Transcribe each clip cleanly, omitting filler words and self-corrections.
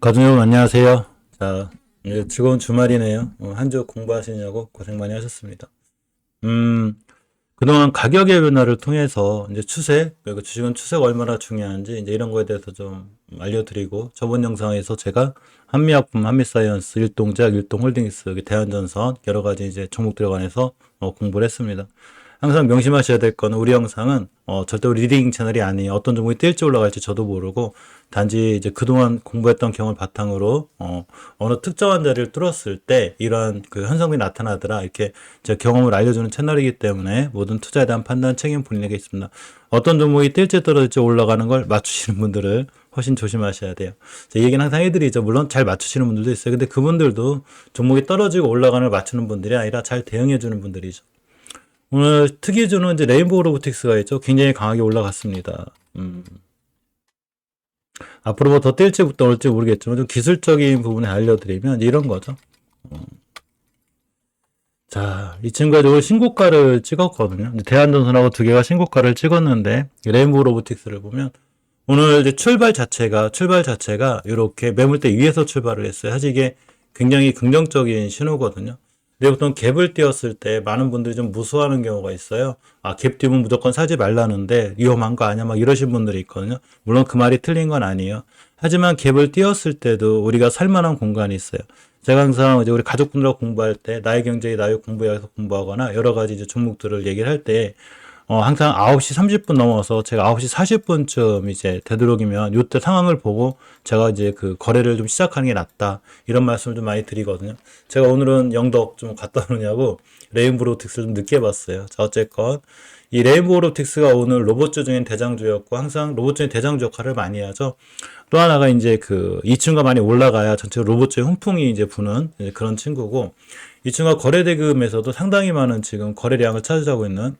가족 여러분 안녕하세요. 자, 이제 즐거운 주말이네요. 한 주 공부하시느냐고 고생 많이 하셨습니다. 음, 그동안 가격의 변화를 통해서 이제 추세, 그리고 주식은 추세가 얼마나 중요한지 이제 이런 거에 대해서 좀 알려드리고 저번 영상에서 제가 한미약품, 한미사이언스, 일동제약, 일동홀딩스, 여기 대한전선 여러 가지 이제 종목들에 관해서 공부를 했습니다. 항상 명심하셔야 될 거는 우리 영상은 절대 리딩 채널이 아니에요. 어떤 종목이 뛸지 올라갈지 저도 모르고 단지 이제 그동안 공부했던 경험을 바탕으로 어느 특정한 자리를 뚫었을 때 이러한 그 현상이 나타나더라 이렇게 제 경험을 알려주는 채널이기 때문에 모든 투자에 대한 판단 책임 본인에게 있습니다. 어떤 종목이 뛸지 떨어질지 올라가는 걸 맞추시는 분들을 훨씬 조심하셔야 돼요. 이 얘기는 항상 해드리죠. 물론 잘 맞추시는 분들도 있어요. 근데 그분들도 종목이 떨어지고 올라가는 걸 맞추는 분들이 아니라 잘 대응해주는 분들이죠. 오늘 특이주는 이제 레인보우 로보틱스가 있죠. 굉장히 강하게 올라갔습니다. 앞으로 뭐 더 뛸지 떨어질지 모르겠지만 좀 기술적인 부분에 알려드리면 이런 거죠. 자, 이 친구가 오늘 신고가를 찍었거든요. 대한전선하고 두 개가 신고가를 찍었는데 레인보우 로보틱스를 보면 오늘 이제 출발 자체가 이렇게 매물대 위에서 출발을 했어요. 사실 이게 굉장히 긍정적인 신호거든요. 근데 보통 갭을 띄웠을 때 많은 분들이 좀 무서워하는 경우가 있어요. 아, 갭 띄우면 무조건 사지 말라는데 위험한 거 아니야? 막 이러신 분들이 있거든요. 물론 그 말이 틀린 건 아니에요. 하지만 갭을 띄웠을 때도 우리가 살 만한 공간이 있어요. 제가 항상 이제 우리 가족분들하고 공부할 때 나의 경제의 나의 공부에서 공부하거나 여러 가지 이제 종목들을 얘기를 할때 항상 9시 30분 넘어서 제가 9시 40분쯤 이제 되도록이면 이때 상황을 보고 제가 이제 그 거래를 좀 시작하는 게 낫다. 이런 말씀을 좀 많이 드리거든요. 제가 오늘은 영덕 좀 갔다 오느냐고 레인보우 로틱스를 좀 늦게 봤어요. 자, 어쨌건 이 레인보우 로틱스가 오늘 로봇주 중엔 대장주였고 항상 로봇 중에 대장주 역할을 많이 하죠. 또 하나가 이제 그 이 친구가 많이 올라가야 전체 로봇주의 훈풍이 이제 부는 그런 친구고 이 친구가 거래 대금에서도 상당히 많은 지금 거래량을 차지하고 있는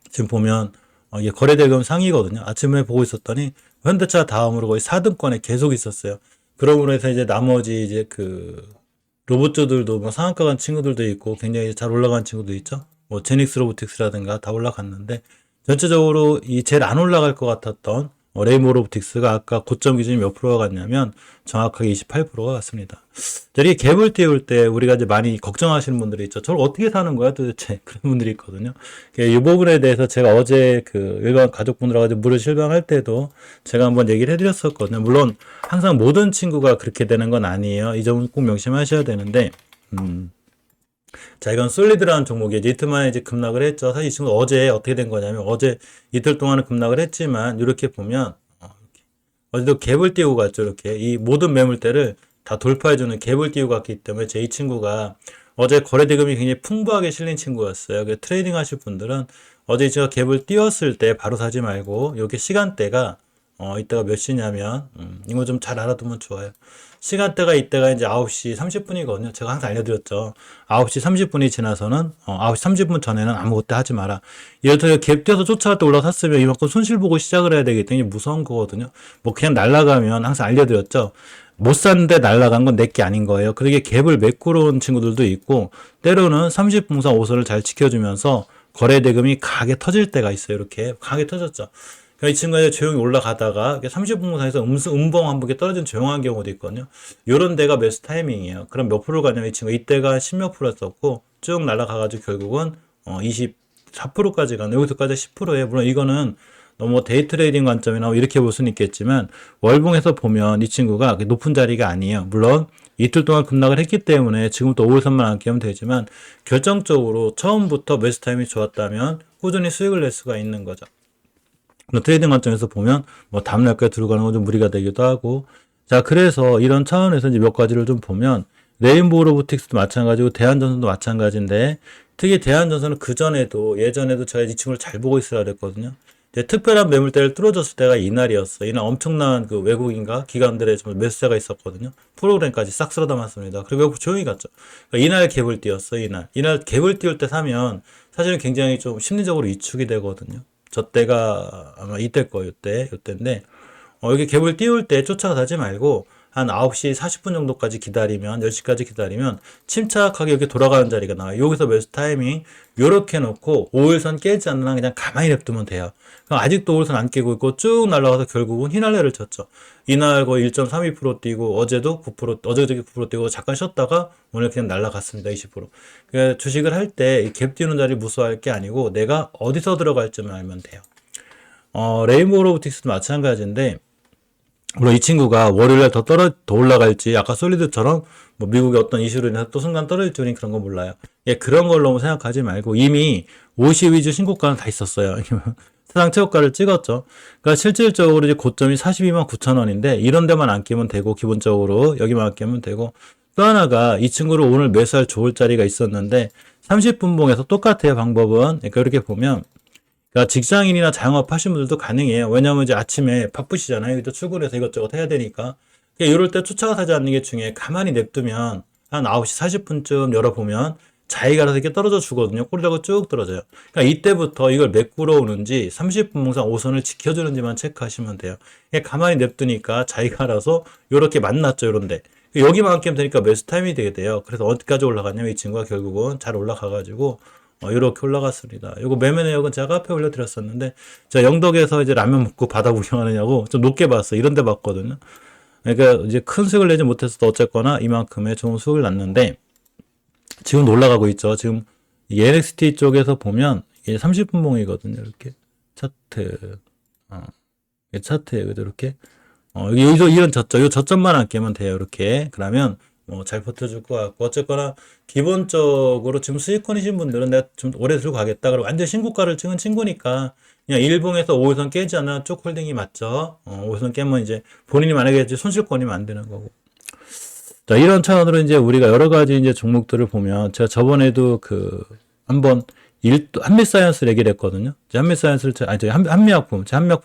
지금 보면 이게 거래대금 상위거든요. 아침에 보고 있었더니 현대차 다음으로 거의 4등권에 계속 있었어요. 그러므로 해서 이제 나머지 이제 그 로봇주들도 뭐 상한가 간 친구들도 있고 굉장히 잘 올라간 친구도 있죠. 뭐 제닉스 로보틱스라든가 다 올라갔는데 전체적으로 이 제일 안 올라갈 것 같았던 레이모 로보틱스가 아까 고점 기준이 몇 프로가 갔냐면 정확하게 28%가 갔습니다. 저리 갭을 띄울 때 우리가 이제 많이 걱정하시는 분들이 있죠. 저를 어떻게 사는 거야 도대체 그런 분들이 있거든요. 이 부분에 대해서 제가 어제 그 일반 가족분들하고 무료 실방할 때도 제가 한번 얘기를 해드렸었거든요. 물론 항상 모든 친구가 그렇게 되는 건 아니에요. 이 점은 꼭 명심하셔야 되는데 자, 이건 솔리드라는 종목이에요. 이틀 만에 이제 급락을 했죠. 사실 이 친구 어제 어떻게 된 거냐면 어제 이틀 동안은 급락을 했지만 이렇게 보면 어제도 갭을 띄우고 갔죠. 이렇게 이 모든 매물대를 다 돌파해주는 갭을 띄우고 갔기 때문에 제 이 친구가 어제 거래 대금이 굉장히 풍부하게 실린 친구였어요. 트레이딩 하실 분들은 어제 제가 갭을 띄웠을 때 바로 사지 말고 여기 시간대가 이때가 몇 시냐면 이거 좀 잘 알아두면 좋아요. 시간대가 이때가 이제 9시 30분이거든요. 제가 항상 알려드렸죠. 9시 30분이 지나서는 9시 30분 전에는 아무것도 하지 마라. 예를 들어 갭 뛰어서 쫓아갈 때 올라섰으면 이만큼 손실 보고 시작을 해야 되기 때문에 무서운 거거든요. 뭐 그냥 날아가면 항상 알려드렸죠. 못 샀는데 날아간 건 내게 아닌 거예요. 그러게 갭을 메꾸러 온 친구들도 있고 때로는 30분선 5선을 잘 지켜주면서 거래 대금이 강하게 터질 때가 있어요. 이렇게 강하게 터졌죠. 이 친구가 조용히 올라가다가 30분 사이에서 음봉 한 번에 떨어진 조용한 경우도 있거든요. 요런 데가 매수 타이밍이에요. 그럼 몇 프로 가냐면 이 친구가 이때가 10몇 프로였었고 쭉 날아가가지고 결국은 24%까지 가는 여기서까지 10%예요. 물론 이거는 너무 데이 트레이딩 관점이나 이렇게 볼 수는 있겠지만 월봉에서 보면 이 친구가 높은 자리가 아니에요. 물론 이틀 동안 급락을 했기 때문에 지금부터 5일선만 안 깨면 되지만 결정적으로 처음부터 매수 타임이 좋았다면 꾸준히 수익을 낼 수가 있는 거죠. 트레이딩 관점에서 보면 뭐 다음날까지 들어가는 건 좀 무리가 되기도 하고 자 그래서 이런 차원에서 이제 몇 가지를 좀 보면 레인보우 로보틱스도 마찬가지고 대한전선도 마찬가지인데 특히 대한전선은 그전에도 예전에도 제가 이 친구를 잘 보고 있으라 그랬거든요. 이제 특별한 매물대를 뚫어줬을 때가 이날이었어. 이날 엄청난 그 외국인과 기관들의 매수세가 있었거든요. 프로그램까지 싹 쓸어 담았습니다. 그리고 조용히 갔죠. 그러니까 이날 갭을 띄웠어. 이날 갭을 띄울 때 사면 사실은 굉장히 좀 심리적으로 위축이 되거든요. 저 때가 아마 이때일 거예요. 요때인데 여기 갭을 띄울 때 쫓아가지 말고 한 9시 40분 정도까지 기다리면 10시까지 기다리면 침착하게 이렇게 돌아가는 자리가 나와요. 여기서 매수 타이밍 요렇게 놓고 5일선 깨지 않는 한 그냥 가만히 냅두면 돼요. 그럼 아직도 5일선 안 깨고 있고 쭉 날아가서 결국은 휘날레를 쳤죠. 이날 거의 1.32% 뛰고 어제도 9%, 어제도 9% 뛰고 잠깐 쉬었다가 오늘 그냥 날아갔습니다. 20%. 그러니까 주식을 할 때 갭 띄우는 자리 무서워할 게 아니고 내가 어디서 들어갈지만 알면 돼요. 레인보우 로보틱스도 마찬가지인데, 물론 이 친구가 월요일날 더 올라갈지, 아까 솔리드처럼 뭐 미국의 어떤 이슈로 인해서 또 순간 떨어질지 우린 그런 거 몰라요. 예, 그런 걸 너무 생각하지 말고 이미 50 위주 신고가는 다 있었어요. 세상 최고가를 찍었죠. 그러니까 실질적으로 이제 고점이 42만 9천 원인데 이런 데만 안 끼면 되고 기본적으로 여기만 안 끼면 되고 또 하나가 이 친구를 오늘 매수할 좋을 자리가 있었는데 30분봉에서 똑같아요. 방법은. 그러니까 이렇게 보면 그러니까 직장인이나 자영업 하시는 분들도 가능해요. 왜냐하면 이제 아침에 바쁘시잖아요. 이제 출근해서 이것저것 해야 되니까. 그러니까 이럴 때 쫓아가 사지 않는 게 중요해. 가만히 냅두면 한 9시 40분쯤 열어보면 자기가 알아서 이렇게 떨어져 주거든요. 꼬리라고 쭉 떨어져요. 그러니까 이때부터 이걸 메꾸러 오는지 30분 몽상 5선을 지켜주는지만 체크하시면 돼요. 그러니까 가만히 냅두니까 자기가 알아서 이렇게 만났죠. 이런데. 여기만 깨면 되니까 매수 타임이 되게 돼요. 그래서 어디까지 올라갔냐면 이 친구가 결국은 잘 올라가가지고 이렇게 올라갔습니다. 이거 매매 내역은 제가 앞에 올려드렸었는데, 제가 영덕에서 이제 라면 먹고 바다 구경하느냐고 좀 높게 봤어요. 이런 데 봤거든요. 그러니까 이제 큰 수익을 내지 못해서도 어쨌거나 이만큼의 좋은 수익을 났는데, 지금 올라가고 있죠. 지금 NXT 쪽에서 보면 이게 30분 봉이거든요. 이렇게. 차트. 차트에 이렇게. 여기서 이런 저점, 이 저점만 안 깨면 돼요. 이렇게. 그러면 잘 버텨줄 것 같고 어쨌거나 기본적으로 지금 수익권이신 분들은 내가 좀 오래 들고 가겠다 그러고 완전 신고가를 찍은 친구니까 그냥 일봉에서 5일선 깨지 않아 쭉 홀딩이 맞죠. 5일선 깨면 이제 본인이 만약에 이제 손실권이 만드는 거고. 자, 이런 차원으로 이제 우리가 여러 가지 이제 종목들을 보면 제가 저번에도 한번 한미사이언스 얘기를 했거든요. 한미사이언스를 한미약품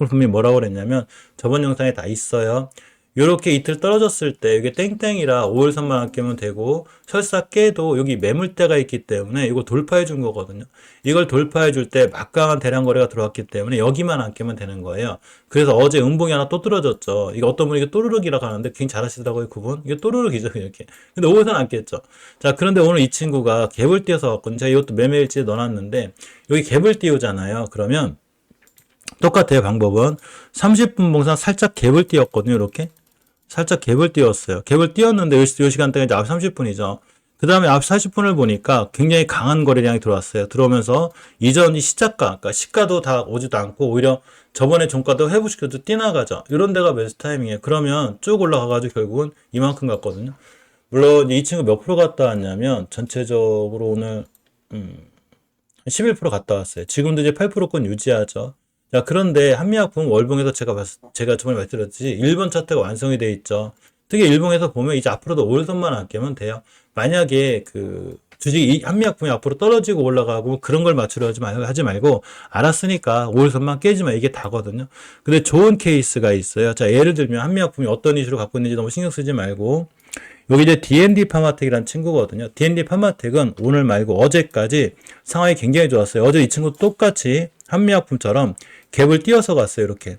분명히 뭐라고 그랬냐면 저번 영상에 다 있어요. 요렇게 이틀 떨어졌을 때 이게 땡땡이라 5일선만 안 깨면 되고 설사 깨도 여기 매물대가 있기 때문에 이거 돌파해 준 거거든요. 이걸 돌파해 줄 때 막강한 대량 거래가 들어왔기 때문에 여기만 안 깨면 되는 거예요. 그래서 어제 음봉이 하나 또 뚫어졌죠. 이거 어떤 분이 이게 또르륵이라고 하는데 굉장히 잘하시더라고요. 그분. 이게 또르륵이죠. 이렇게. 근데 5일선 안 깼죠. 자, 그런데 오늘 이 친구가 갭을 띄워서 왔거든요. 제가 이것도 매매일지에 넣어놨는데 여기 갭을 띄우잖아요. 그러면 똑같아요. 방법은 30분 봉상 살짝 갭을 띄웠거든요. 이렇게. 살짝 갭을 띄웠어요. 갭을 띄웠는데 요 시간대가 이제 9시 30분이죠. 그 다음에 9시 40분을 보니까 굉장히 강한 거래량이 들어왔어요. 들어오면서 이전 이 시작가, 그러니까 시가도 다 오지도 않고 오히려 저번에 종가도 회복시켜도 뛰나가죠. 이런 데가 매수 타이밍이에요. 그러면 쭉 올라가가지고 결국은 이만큼 갔거든요. 물론 이 친구 몇 프로 갔다 왔냐면 전체적으로 오늘 11% 갔다 왔어요. 지금도 이제 8%권 유지하죠. 자, 그런데 한미약품 월봉에서 제가 저번에 말씀드렸듯이 1번 차트가 완성이 돼 있죠. 특히 일봉에서 보면 이제 앞으로도 5일선만 안 깨면 돼요. 만약에 주식이 한미약품이 앞으로 떨어지고 올라가고 그런 걸 맞추려 하지 말고 알았으니까 5일선만 깨지면 이게 다거든요. 근데 좋은 케이스가 있어요. 자, 예를 들면 한미약품이 어떤 이슈를 갖고 있는지 너무 신경 쓰지 말고 여기 이제 D&D 파마텍이라는 친구거든요. D&D 파마텍은 오늘 말고 어제까지 상황이 굉장히 좋았어요. 어제 이 친구 똑같이 한미약품처럼 갭을 띄워서 갔어요. 이렇게.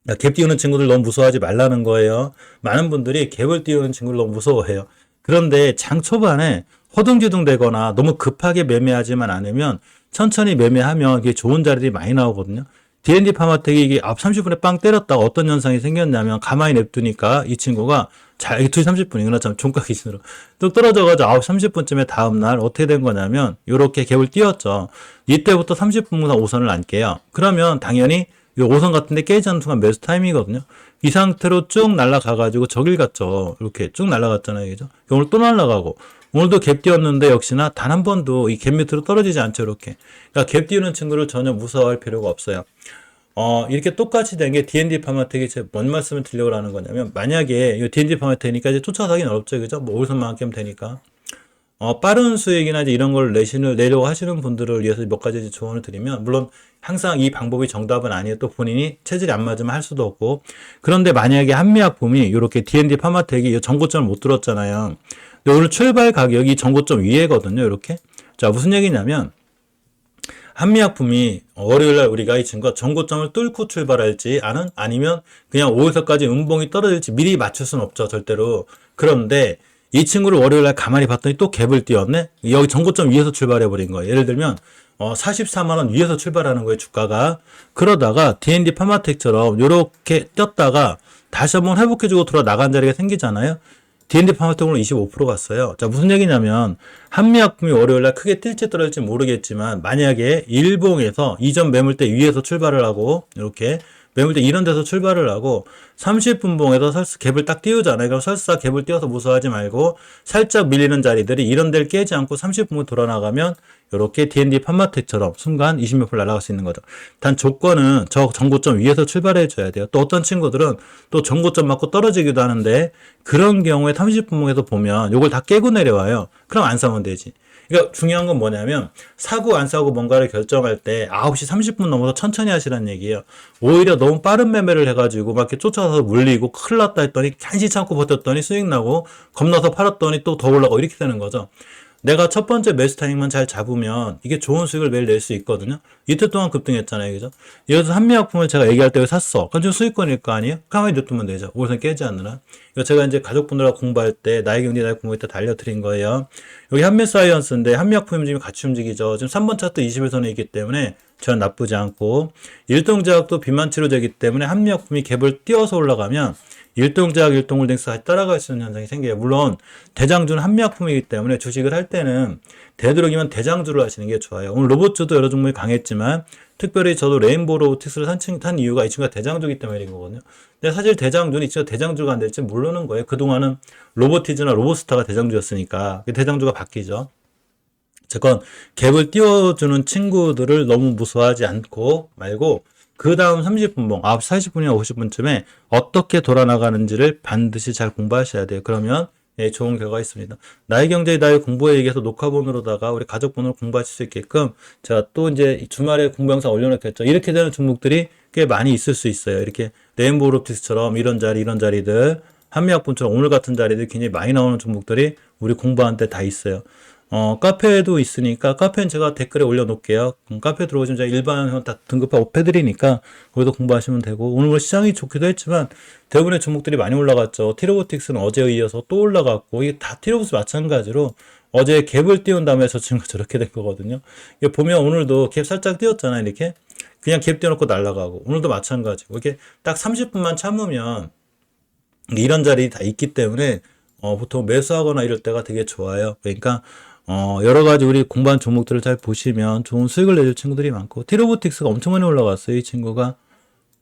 갭 띄우는 친구들 너무 무서워하지 말라는 거예요. 많은 분들이 갭을 띄우는 친구를 너무 무서워해요. 그런데 장 초반에 허둥지둥 되거나 너무 급하게 매매하지만 않으면 천천히 매매하면 이게 좋은 자리들이 많이 나오거든요. D&D 파마텍이 이게 앞 30분에 빵 때렸다가 어떤 현상이 생겼냐면 가만히 냅두니까 이 친구가 이게 2시 30분이구나. 참, 종가 기준으로. 뚝 떨어져가지고 9시 30분쯤에 다음날 어떻게 된 거냐면, 요렇게 갭을 띄웠죠. 이때부터 30분 이상 5선을 안 깨요. 그러면 당연히 이 5선 같은데 깨지 않는 순간 매수 타이밍이거든요. 이 상태로 쭉 날아가가지고 저길 갔죠. 이렇게 쭉 날아갔잖아요. 그죠? 오늘 또 날아가고. 오늘도 갭 띄웠는데 역시나 단 한 번도 이 갭 밑으로 떨어지지 않죠. 이렇게. 그러니까 갭 띄우는 친구를 전혀 무서워할 필요가 없어요. 이렇게 똑같이 된 게 D&D 파마텍이 제가 뭔 말씀을 드리려고 하는 거냐면, 만약에 이 D&D 파마텍이니까 이제 쫓아가긴 어렵죠. 그죠? 뭐 5일선만 깨면 되니까. 빠른 수익이나 이제 이런 걸 내려고 하시는 분들을 위해서 몇 가지 조언을 드리면, 물론 항상 이 방법이 정답은 아니에요. 또 본인이 체질이 안 맞으면 할 수도 없고. 그런데 만약에 한미약품이 이렇게 D&D 파마텍이 전고점을 못 들었잖아요. 근데 오늘 출발 가격이 전고점 위에거든요. 이렇게. 자, 무슨 얘기냐면, 한미약품이 월요일날 우리가 이 친구가 전고점을 뚫고 출발할지 아니면 그냥 5에서까지 음봉이 떨어질지 미리 맞출 수는 없죠, 절대로. 그런데 이 친구를 월요일날 가만히 봤더니 또 갭을 띄웠네? 여기 전고점 위에서 출발해버린 거예요. 예를 들면 44만원 위에서 출발하는 거예요, 주가가. 그러다가 D&D 파마텍처럼 요렇게 떴다가 다시 한번 회복해주고 돌아 나간 자리가 생기잖아요. D&D 파마텍으로 25% 갔어요. 자, 무슨 얘기냐면 한미약품이 월요일날 크게 뛸지 떨어질지 모르겠지만 만약에 일봉에서 이전 매물대 위에서 출발을 하고 이렇게 매물대 이런 데서 출발을 하고 30분봉에서 설사 갭을 딱 띄우잖아요. 그럼 설사 갭을 띄워서 무서워하지 말고 살짝 밀리는 자리들이 이런 데를 깨지 않고 30분을 돌아나가면 이렇게 D&D 판마텍처럼 순간 20몇 % 날아갈 수 있는 거죠. 단 조건은 저 전고점 위에서 출발해 줘야 돼요. 또 어떤 친구들은 또 전고점 맞고 떨어지기도 하는데 그런 경우에 30분봉에서 보면 이걸 다 깨고 내려와요. 그럼 안 사면 되지. 그러니까 중요한 건 뭐냐면 사고 안 사고 뭔가를 결정할 때 9시 30분 넘어서 천천히 하시라는 얘기예요. 오히려 너무 빠른 매매를 해가지고 막 이렇게 쫓아서 물리고 큰일 났다 했더니 간시 참고 버텼더니 수익 나고 겁나서 팔았더니 또 더 올라가고 이렇게 되는 거죠. 내가 첫 번째 매수 타이밍만 잘 잡으면 이게 좋은 수익을 매일 낼 수 있거든요. 이틀 동안 급등했잖아요. 그죠? 예를 들어서 한미약품을 제가 얘기할 때 왜 샀어? 그건 좀 수익권일 거 아니에요? 가만히 냅두면 되죠. 오늘은 깨지 않느라. 이거 제가 이제 가족분들하고 공부할 때 나의 경제 나의 공부할 때 알려드린 거예요. 여기 한미사이언스인데 한미약품 움직임이 같이 움직이죠. 지금 3번 차트 20일선에 있기 때문에 전 나쁘지 않고 일동제약도 비만 치료제이기 때문에 한미약품이 갭을 띄워서 올라가면 일동제약, 일동홀딩스가 같이 따라갈 수 있는 현상이 생겨요. 물론 대장주는 한미약품이기 때문에 주식을 할 때는 되도록이면 대장주를 하시는 게 좋아요. 오늘 로봇주도 여러 종목이 강했지만 특별히 저도 레인보우 로보틱스를 산 이유가 이 친구가 대장주이기 때문인 거거든요. 근데 사실 대장주는 이 친구가 대장주가 안 될지 모르는 거예요. 그동안은 로보티즈나 로보스타가 대장주였으니까 대장주가 바뀌죠. 어쨌건 갭을 띄워주는 친구들을 너무 무서워하지 않고 말고 그 다음 30분봉, 9시 40분이나 50분쯤에 어떻게 돌아나가는지를 반드시 잘 공부하셔야 돼요. 그러면 예, 좋은 결과가 있습니다. 나의 경제, 나의 공부에 얘기해서 녹화본으로다가 우리 가족분으로 공부하실 수 있게끔 제가 또 이제 주말에 공부 영상 올려놓겠죠. 이렇게 되는 종목들이 꽤 많이 있을 수 있어요. 이렇게 레인보우 로보틱스처럼 이런 자리들, 한미약품처럼 오늘 같은 자리들 굉장히 많이 나오는 종목들이 우리 공부하는 데 다 있어요. 카페도 있으니까 카페는 제가 댓글에 올려놓을게요. 카페 들어오시면 제가 일반 다 등급화 해드리니까 거기서 공부하시면 되고 오늘 뭐 시장이 좋기도 했지만 대부분의 종목들이 많이 올라갔죠. 티로보틱스는 어제에 이어서 또 올라갔고 이게 다 티로보틱스 마찬가지로 어제 갭을 띄운 다음에 저 친구가 저렇게 된 거거든요. 이게 보면 오늘도 갭 살짝 띄웠잖아요. 이렇게 그냥 갭 띄워놓고 날아가고 오늘도 마찬가지고 이렇게 딱 30분만 참으면 이런 자리 다 있기 때문에 보통 매수하거나 이럴 때가 되게 좋아요. 그러니까 여러 가지 우리 공부한 종목들을 잘 보시면 좋은 수익을 내줄 친구들이 많고, 티로보틱스가 엄청 많이 올라갔어요, 이 친구가.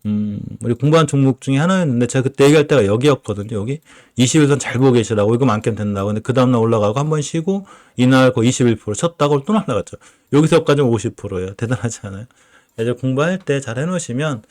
우리 공부한 종목 중에 하나였는데, 제가 그때 얘기할 때가 여기였거든요, 여기. 21선 잘 보고 계시라고, 이거 많게는 된다고. 근데 그 다음날 올라가고 한 번 쉬고, 이날 거의 21% 쳤다고 또 날라갔죠. 여기서까지는 50%예요. 대단하지 않아요? 이제 공부할 때 잘 해놓으시면,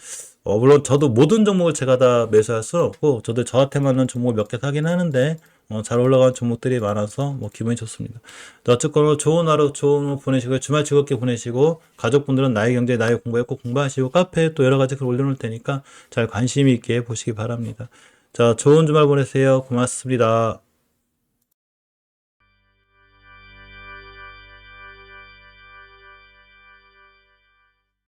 물론 저도 모든 종목을 제가 다 매수할 수 없고, 저도 저한테 맞는 종목을 몇 개 사긴 하는데, 잘 올라가는 종목들이 많아서 뭐 기분이 좋습니다. 어쨌거나 좋은 하루 좋은 하루 보내시고 주말 즐겁게 보내시고 가족분들은 나의 경제 나의 공부에 꼭 공부하시고 카페에 또 여러 가지 글 올려놓을 테니까 잘 관심 있게 보시기 바랍니다. 자, 좋은 주말 보내세요. 고맙습니다.